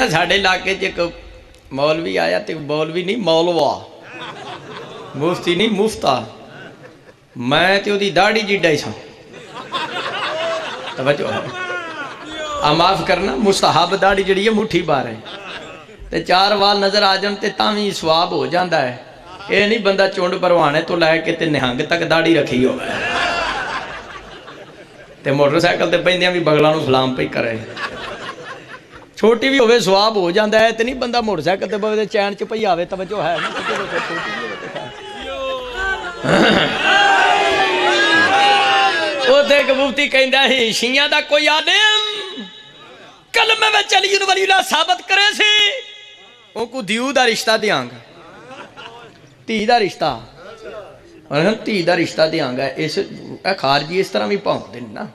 نا ساڑھے علاقے ایک مولوی آیا تو مولوی نہیں مولوا مفتی نہیں مفتا میں تے دی داڑھی جیڈا ہی سا توجہ ہے معاف کرنا مستحب داڑھی جڑی ہے مٹھی بار ہے تے 4 وال نظر آ جان تے تاویں سواب ہو جاندا ہے اے نہیں بندہ چونڈ پروانے تو لے کے تے نہنگ تک داڑھی رکھی ہو تے موٹر سائیکل تے پیندیاں بھی بغلاں نوں سلام پہ کرے چھوٹی بھی ہوئے سواب ہو جاندا ہے تے نہیں بندہ موٹر سائیکل تے بوے تے چین چ پئی آوے توجہ ہے نا وہ تے ایک مفتی کہندا ہے شیعہ دا کوئی عالم کلمے وچ علی ولی اللہ ثابت کرے سی ان کو دیو دا رشتہ دیاں گا تھی دا رشتہ تھی دا رشتہ دیاں گا اس خارجی اس طرح بھی پہنچ دیں نا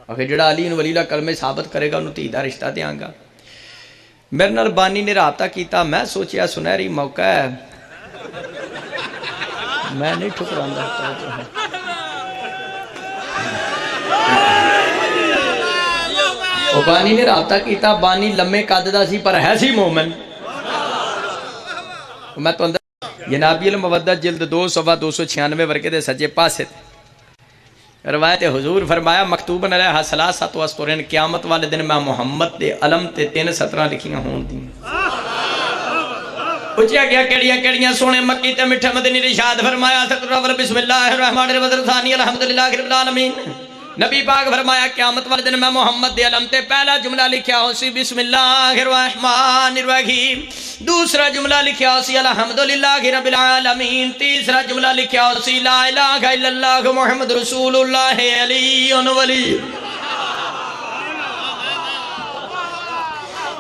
آخر جڑا علی ولی اللہ کلمے ثابت کرے گا انہوں تھی دا رشتہ دیاں گا میرے نال بانی نے رابطہ کیتا میں سوچیا سنہری موقع ہے میں نہیں ٹھکراندہ بانی نے رابطہ کیتا بانی لمے قددہ سی پر ہے سی مومن میں تو اندر جنابی المودہ جلد 296 ورقے دے سجے پاسے روایت حضور فرمایا مکتوبن علیہ ثلاثۃ اسطرین قیامت والے دن میں محمد دے علم تے 3 سطرہ لکھیاں ہون دیں پوچھیا گیا کیڑیاں سونے مکی تے مٹھے مدنی رشاد فرمایا سطر اول بسم اللہ الرحمن الرحیم ثانی الحمدللہ رب العالمین نبی پاک فرمایا قیامت والے دن میں محمد دے علم تے پہلا جملہ لکھیا ہو سی بسم اللہ الرحمن الرحیم دوسرا جملہ لکھیا ہو سی الحمدللہ رب العالمین تیسرا جملہ لکھیا ہو سی لا الہ الا اللہ محمد رسول اللہ علی ولی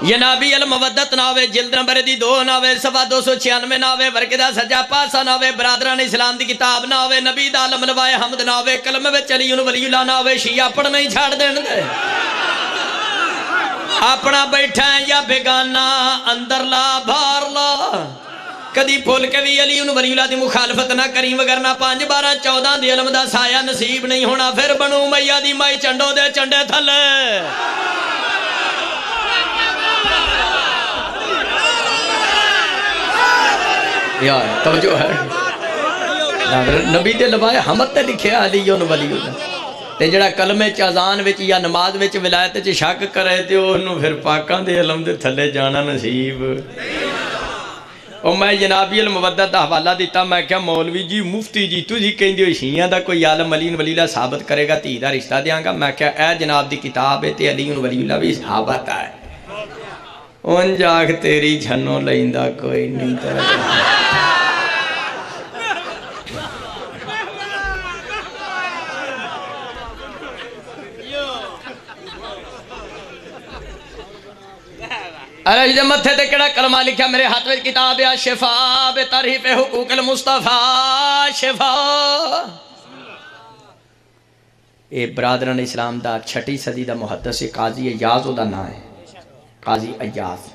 یہ نبی المودت ناوے جلد نمبر دی 2 ناوے صفحہ 296 ناوے ورقے دا سجا پاسا ناوے برادران اسلام دی کتاب ناوے نبی دا علم نوائے حمد ناوے کلمہ وچ علی ولی اللہ ناوے شیعہ پڑھنا ہی چھاڑ دین دے اپنا بیٹھا ہے یا بیگانا اندر لا بھار لا کدی پھول کے بھی علی ولی اللہ دی مخالفت نہ کریں وگرنہ 5 12 14 دی علم دا سایہ نصیب نہیں ہونا پھر بنو میاں دی مائی چنڈو دے چنڈے تھلے یار توجہ ہے نبی دے لوائے حمد تے لکھے علی ولی اللہ تے جڑا کلمے چازان وچ یا نماز وچ ولایت وچ شک کرے تے انہوں پھر پاکاں دے علم دے تھلے جانا نصیب اور میں جنابی المودت دا حوالہ دیتا میں کیا مولوی جی مفتی جی تجھی کہیں دیو شیعہ دا کوئی عالم علی ولی اللہ ثابت کرے گا تھی دا رشتہ دیاں گا میں کیا اے جناب دی کتاب ہے تے علی ولی اللہ بھی صحابت ہے ان جاگ تیری جھنوں لئندہ کوئی نہیں تیرا عرش دے متھے تے کڑا کلمہ لکھا میرے ہاتھ میں کتاب ہے شفا بترہیف حقوق المصطفیٰ شفا اے برادران اسلام دا 6 صدی دا محدث قاضی ایاز دا نام ہے قاضی ایاز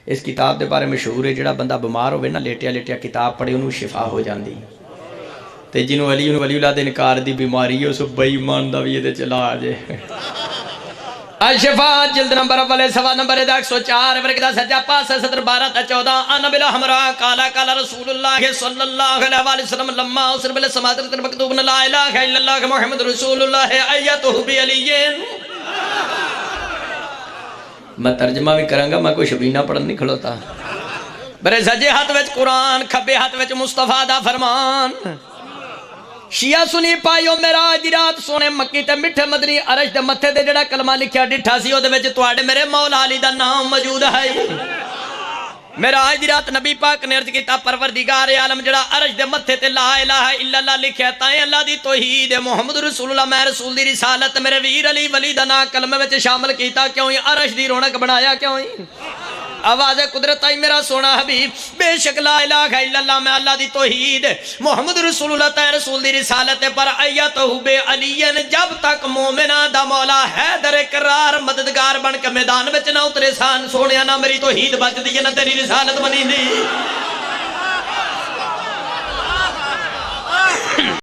اس کتاب دے بارے میں مشہور ہے جڑا بندہ بیمار ہوئے نا لیٹیا لیٹیا کتاب پڑھے انہوں شفا ہو جاندی تے جنہوں علی ولی اللہ دے انکار دی بیماری ہے اسو بے ایمان دا بھی یہ دے چلا آجے الشفا جلد نمبر اولے صفحہ نمبر 104 ورقہ سجا پاس سطر 12 تا 14 انا بلا ہمرا کالا کالا رسول اللہ صلی اللہ علیہ وسلم لما اسر بل سماعت مکتوب لا الہ الا اللہ محمد رسول اللہ ایتہ بعلیین میں ترجمہ بھی کروں گا میں کوئی شبینہ پڑھن نہیں کھڑوتا برے سجے ہاتھ وچ قرآن کھبے ہاتھ وچ مصطفیٰ دا فرمان شیعہ سنی پائیو میرا آج رات سونے مکی تے مٹھے مدنی عرش دے متھے دے جڑا کلمہ لکھیا ڈٹھا سی او دے وچ تواڈے میرے مولا علی دا نام موجود ہے میرا آج رات نبی پاک نے عرض کیتا پروردگار عالم جڑا عرش دے متھے تے لا الہ الا اللہ لکھیا تائیں اللہ دی توحید محمد رسول اللہ میں رسول دی رسالت میرے ویر علی ولی دا نام کلمے وچ شامل کیتا کیوں ہی عرش دی رونق بنایا کیوں ہی آواز قدرت آئی میرا سونا حبیب بے شک لا الہ الا اللہ میں اللہ دی توحید محمد رسول اللہ تے رسول دی رسالت پر ایتہ بے علین جب تک مومنہ دا مولا حیدر قرار مددگار بن کے میدان وچ نہ اترے سان سونیا نہ میری توحید بچ دی نہ تیری رسالت بنی دی